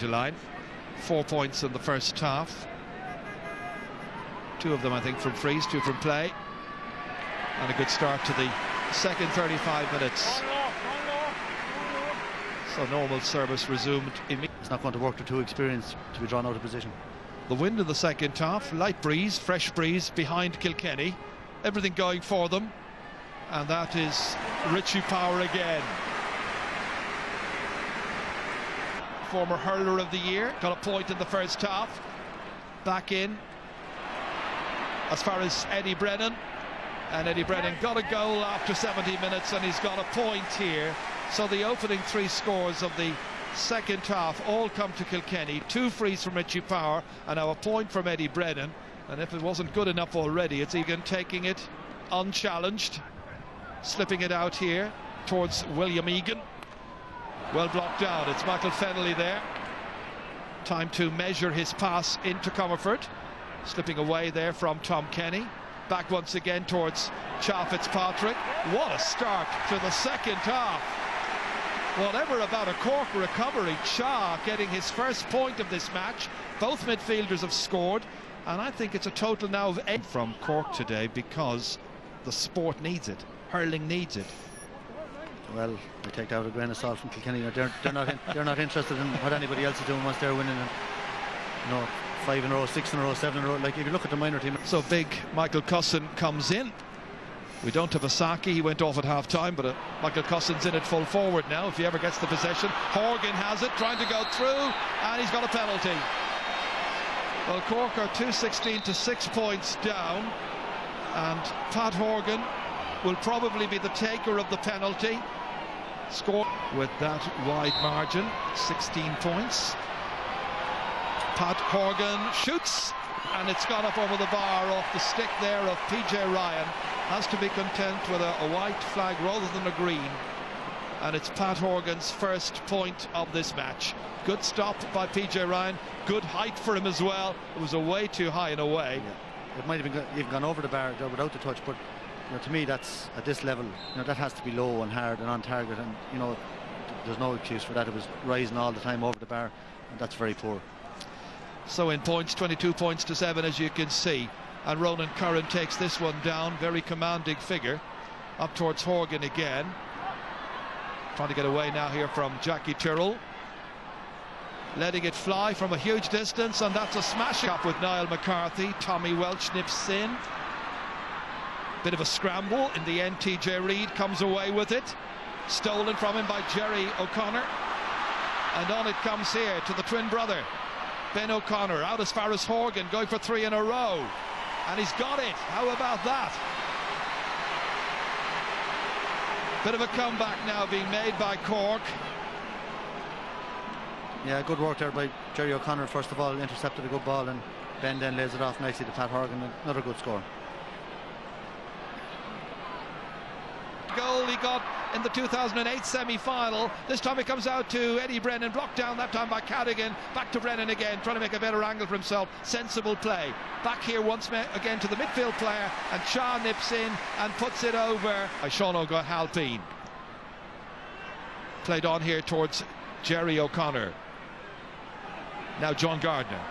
penalty line. 4 points in the first half. 2 of them, I think, from frees, 2 from play. And a good start to the second 35 minutes. So normal service resumed immediately. It's not going to work, they're too experienced to be drawn out of position. The wind in the second half, light breeze, fresh breeze behind Kilkenny. Everything going for them. And that is Richie Power again. Former hurler of the year, got a point in the first half. Back in as far as Eddie Brennan. And Eddie Brennan got a goal after 70 minutes and he's got a point here. So the opening 3 scores of the second half all come to Kilkenny. 2 frees from Richie Power and now a point from Eddie Brennan. And if it wasn't good enough already, it's Egan taking it unchallenged, slipping it out here towards William Egan. Well blocked down. It's Michael Fennelly there. Time to measure his pass into Comerford. Slipping away there from Tom Kenny. Back once again towards Cha Fitzpatrick. What a start to the second half. Whatever about a Cork recovery. Cha getting his first point of this match. Both midfielders have scored. And I think it's a total now of 8 from Cork today because the sport needs it. Hurling needs it. Well, they take that with a grain of salt from Kilkenny. They're not interested in what anybody else is doing once they're winning. And, 5 in a row, 6 in a row, 7 in a row. Like if you look at the minor team. So big Michael Cusson comes in. We don't have Asaki, he went off at half-time, but Michael Cusson's in at full forward now if he ever gets the possession. Horgan has it, trying to go through, and he's got a penalty. Well, Cork are 2-16 to 6 points down, and Pat Horgan will probably be the taker of the penalty. Score with that wide margin, 16 points. Pat Horgan shoots, and it's gone up over the bar off the stick there of PJ Ryan. Has to be content with a white flag rather than a green. And it's Pat Horgan's first point of this match. Good stop by PJ Ryan, good height for him as well. It was a way too high and away. Yeah. It might have been even gone over the bar without the touch, but to me that's at this level, that has to be low and hard and on target, and there's no excuse for that. It was rising all the time over the bar, and that's very poor. So in points, 22 points to 7, as you can see. And Ronan Curran takes this one down, very commanding figure. Up towards Horgan again. Trying to get away now here from Jackie Tyrrell. Letting it fly from a huge distance, and that's a smash up with Niall McCarthy. Tommy Welch nips in. Bit of a scramble. In the end, TJ Reid comes away with it. Stolen from him by Jerry O'Connor. And on it comes here to the twin brother. Ben O'Connor out as far as Horgan, going for 3 in a row. And he's got it. How about that? Bit of a comeback now being made by Cork. Yeah, good work there by Jerry O'Connor. First of all, intercepted a good ball, and Ben then lays it off nicely to Pat Horgan. Another good score. Goal he got in the 2008 semi-final. This time it comes out to Eddie Brennan, blocked down that time by Cadigan. Back to Brennan again, trying to make a better angle for himself. Sensible play. Back here once again to the midfield player, and Cha nips in and puts it over by Sean O'Halpine. Played on here towards Jerry O'Connor. Now John Gardner.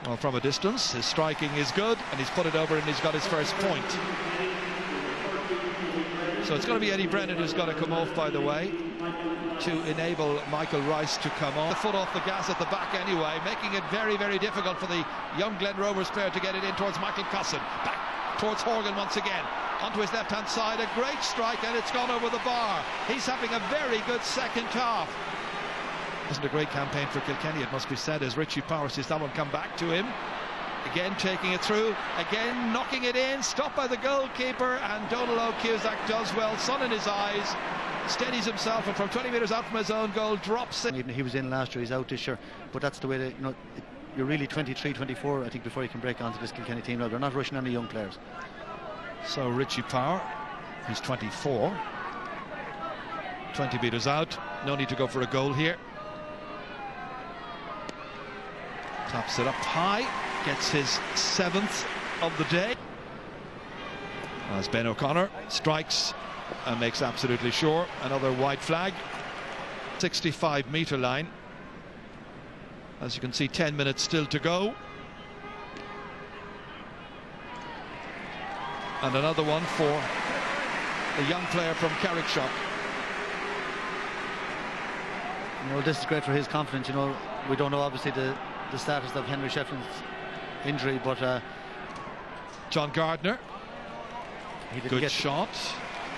Well, from a distance, his striking is good, and he's put it over and he's got his first point. So it's going to be Eddie Brennan who's got to come off, by the way, to enable Michael Rice to come on. The foot off the gas at the back anyway, making it very, very difficult for the young Glen Rovers player to get it in towards Michael Cusson. Back towards Horgan once again. Onto his left-hand side, a great strike, and it's gone over the bar. He's having a very good second half. Wasn't a great campaign for Kilkenny, it must be said, as Richie Power sees that one come back to him. Again taking it through, again knocking it in, stopped by the goalkeeper, and Donald O'Cusack does well, sun in his eyes, steadies himself, and from 20 metres out from his own goal, drops it. Even he was in last year, he's out this year, but that's the way that, you're really 23, 24, I think, before you can break onto this Kilkenny team. Now, they're not rushing any young players. So Richie Power, who's 24, 20 metres out, no need to go for a goal here. Taps it up high, gets his 7th of the day. As Ben O'Connor strikes and makes absolutely sure. Another white flag. 65-metre line. As you can see, 10 minutes still to go. And another one for a young player from Carrickshire. You know, this is great for his confidence. You know, we don't know obviously the status of Henry Shefflin's injury, but John Gardner, he didn't good get shot.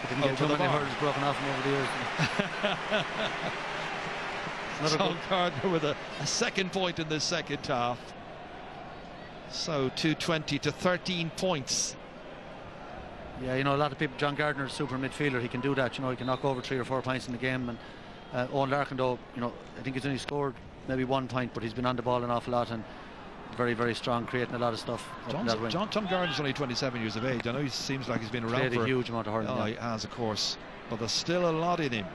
He didn't get too many hurdles broken off him over the years. John Gardner with a second point in this second half. So 220 to 13 points. Yeah, you know, a lot of people, John Gardner is a super midfielder. He can do that. You know, he can knock over 3 or 4 points in the game. And Owen Larkin, though, you know, I think he's only scored maybe 1 point, but he's been on the ball an awful lot and very, very strong, creating a lot of stuff. John Gardner's only 27 years of age. I know he seems like he's been around for a huge amount of hurling. Oh, he has, of course, but there's still a lot in him.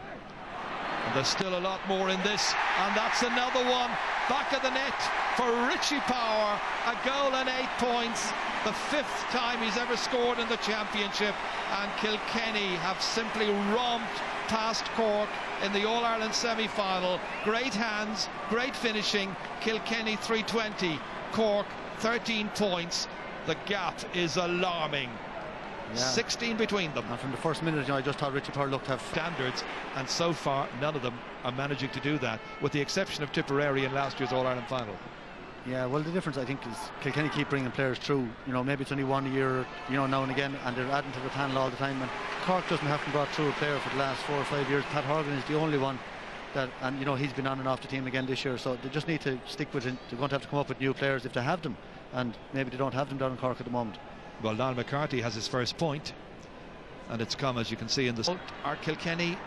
And there's still a lot more in this, and that's another one back of the net for Richie Power. A goal and 8 points, the 5th time he's ever scored in the championship, and Kilkenny have simply romped past Cork in the All-Ireland semi-final. Great hands, great finishing. Kilkenny 320, Cork 13 points. The gap is alarming. Yeah. 16 between them. And from the first minute, you know, I just thought Richie Power looked to have standards, and so far none of them are managing to do that, with the exception of Tipperary in last year's All-Ireland final. Yeah, well, the difference I think is Kilkenny keep bringing players through. You know, maybe it's only 1 year, you know, now and again, and they're adding to the panel all the time. And Cork doesn't have to brought through a player for the last 4 or 5 years. Pat Horgan is the only one that, and you know, he's been on and off the team again this year. So they just need to stick with it. They're going to have to come up with new players if they have them, and maybe they don't have them down in Cork at the moment. Well, Niall McCarthy has his first point, and it's come, as you can see in the. Are Kilkenny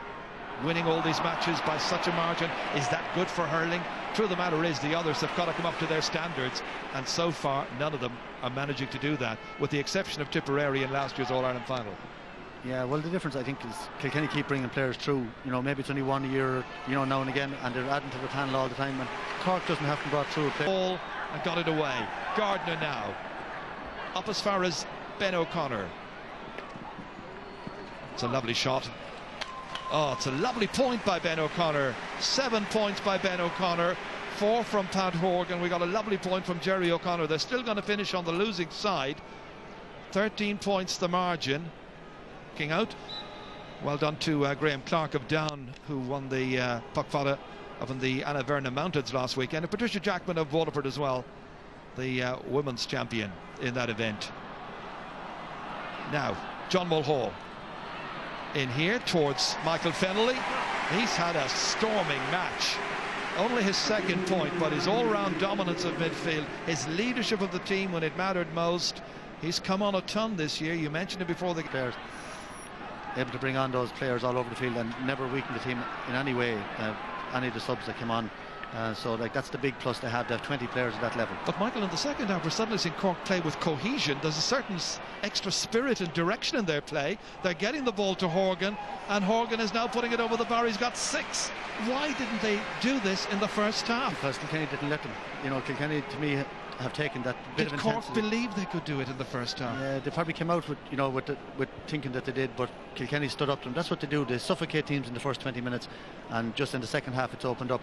winning all these matches by such a margin? Is that good for hurling? Truth of the matter is, the others have got to come up to their standards, and so far none of them are managing to do that, with the exception of Tipperary in last year's All-Ireland final. Yeah, well, the difference I think is Kilkenny keep bringing players through. You know, maybe it's only 1 year, you know, now and again, and they're adding to the panel all the time. And Cork doesn't have to brought through a player. Ball and got it away. Gardner now up as far as Ben O'Connor. It's a lovely shot. Oh, it's a lovely point by Ben O'Connor. 7 points by Ben O'Connor, 4 from Pat Horgan. We got a lovely point from Jerry O'Connor. They're still going to finish on the losing side. 13 points the margin. King out. Well done to Graham Clark of Down, who won the Puck Fada up in the Anna Verna Mountains last weekend, and Patricia Jackman of Waterford as well, the women's champion in that event. Now, John Mulhall in here towards Michael Fennelly. He's had a storming match. Only his second point, but his all-round dominance of midfield, his leadership of the team when it mattered most. He's come on a ton this year. You mentioned it before the players. Able to bring on those players all over the field and never weaken the team in any way, any of the subs that came on. So like, that's the big plus they have. They have 20 players at that level. But Michael, in the second half, we're suddenly seeing Cork play with cohesion. There's a certain extra spirit and direction in their play. They're getting the ball to Horgan, and Horgan is now putting it over the bar. He's got 6. Why didn't they do this in the first half? Because Kilkenny didn't let them. You know, Kilkenny, to me, have taken that bit of intensity. Did Cork believe they could do it in the first half? Yeah, they probably came out with, you know, with thinking that they did, but Kilkenny stood up to them. That's what they do. They suffocate teams in the first 20 minutes, and just in the second half it's opened up.